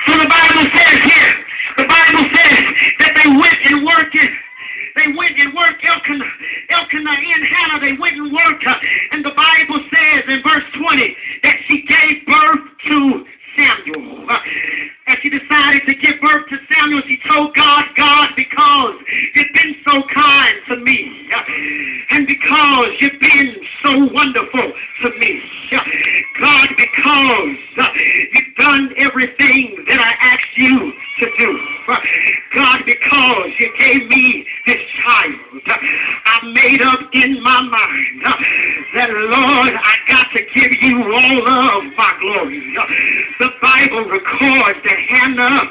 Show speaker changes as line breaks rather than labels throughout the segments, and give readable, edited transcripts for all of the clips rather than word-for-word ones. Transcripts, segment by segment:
So the Bible says here, the Bible says that they went and worked it. They went and worked Elkanah and Hannah. They went and worked. And the Bible says in verse 20 that she gave birth to Samuel. As she decided to give birth to Samuel, she told God, because you've been so kind to me, and because you've been so wonderful to me, God, because you've done everything that I asked you to do, God, because you gave me this child, I made up in my mind that, Lord, I got to give you all of my glory. The Bible records that Hannah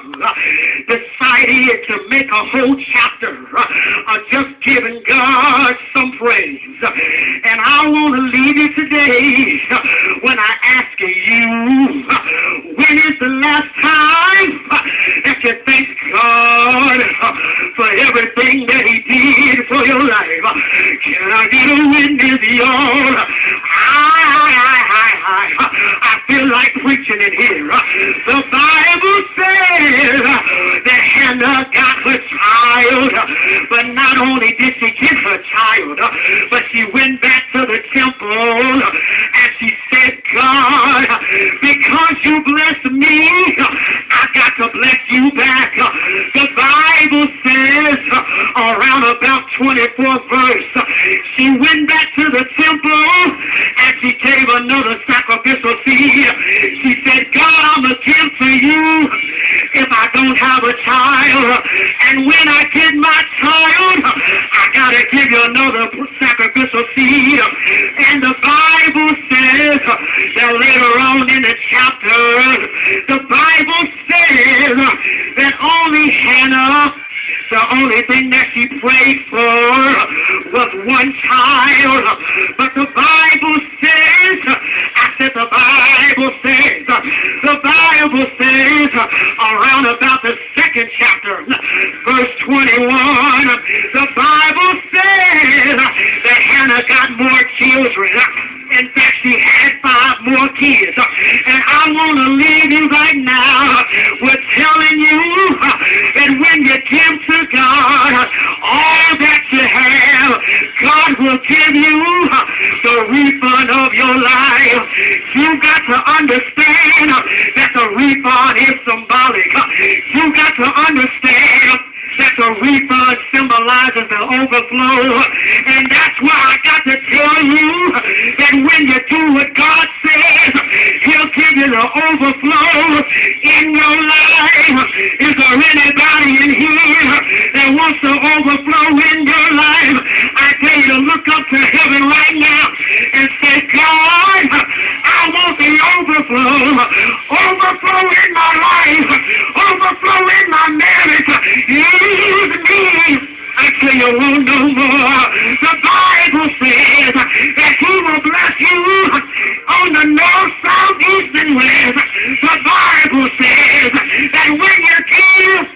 decided to make a whole chapter of just giving God some praise. And I want to leave you today when I ask you, when is the last time that you thank God for everything that He did for your life? Can I get a witness, y'all? I feel like preaching in here. The Bible says that Hannah got her child, but not only did she get her child, but she went back to the temple and she said, God, because you blessed me, I got to bless you back. The Bible says around about 24th verse, she went back to the temple and she gave another sacrificial seed. She said, God, I'm going to give to you if I don't have a child. And when I get my child, I got to give you another sacrificial seed. And the Bible says that later on in the chapter, the Bible says that only Hannah, the only thing that she prayed for was one child. But the Bible says, the Bible says around about the second chapter, verse 21, the Bible says that Hannah got more children. In fact, she had 5 more kids. And I want to leave you right now with telling you that when you give to God all that you have, God will give you the refund of your life. You got to understand that the refund is symbolic. You got to understand that the refund symbolizes the overflow. And that's why I got to tell you that when you do what God says, He'll give you the overflow in your life. Is there anybody in here that wants to overflow in your life? I dare you to look up to heaven right now and say, God, I want the overflow. Overflow in my life. Overflow in my marriage. Use me until you won't no more. The Bible says that He will bless you on the north, south, east, and west. The Bible says that when you give,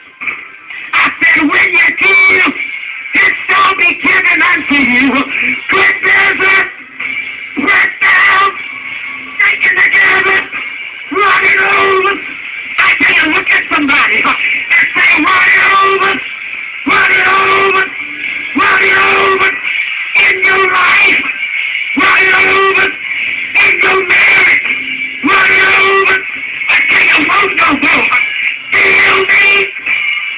I said when you give, it shall be given unto you. Good measure, press down, taken together, run it over. I tell you, look at somebody and say, run it over, run it over, run it over in your life, run it over in your marriage, run it over. I tell you, won't no more. Feel me,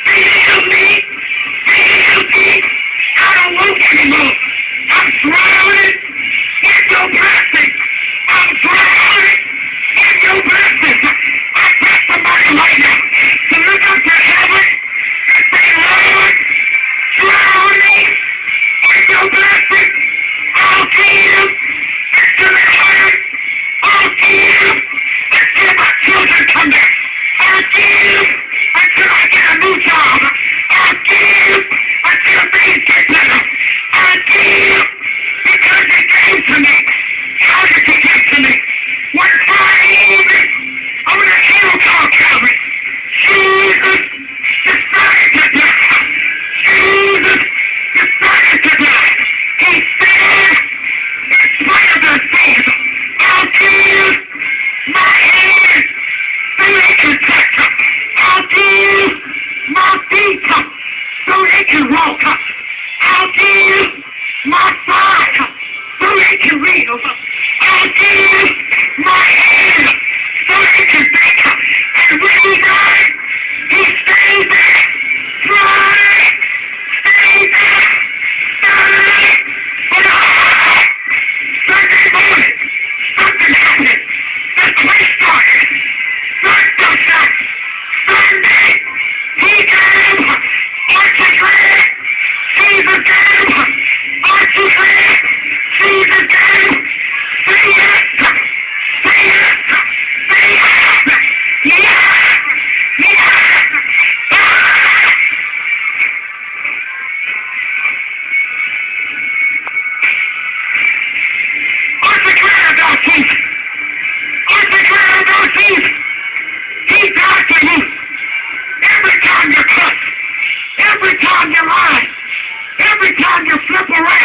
feel me, feel me. I don't want anymore. I'm drowning in your blessings. I'm drowning in your blessings. I pray somebody right now to look up to heaven and say, Lord, drown me in your blessings. I'll give until it hurts. I'll give until my children come back. I'll give until I get a new job. I'll give until things get better. I'll give because they gave to me. How did you give to me? One time on a hill called Calvary, Jesus decided to die. Jesus decided to die. He said, in spite of their sins, I'll give my hand so they can touch. I'll give my feet so they can walk. I'll give my side so they can read. I'll give my hand so they can think. And when he died, he stayed there. Right. Stay there. But Sunday morning, something happened. The play started. Sunday, he gave. Aren't you glad? Jesus gave. Aren't you glad? Jesus gave. Say yes. Say yes. Say yes. Yes. Yes. Aren't you glad about Jesus? Aren't you glad about Jesus? He died for you. Every time you cuss, every time you lie, every time you flip around.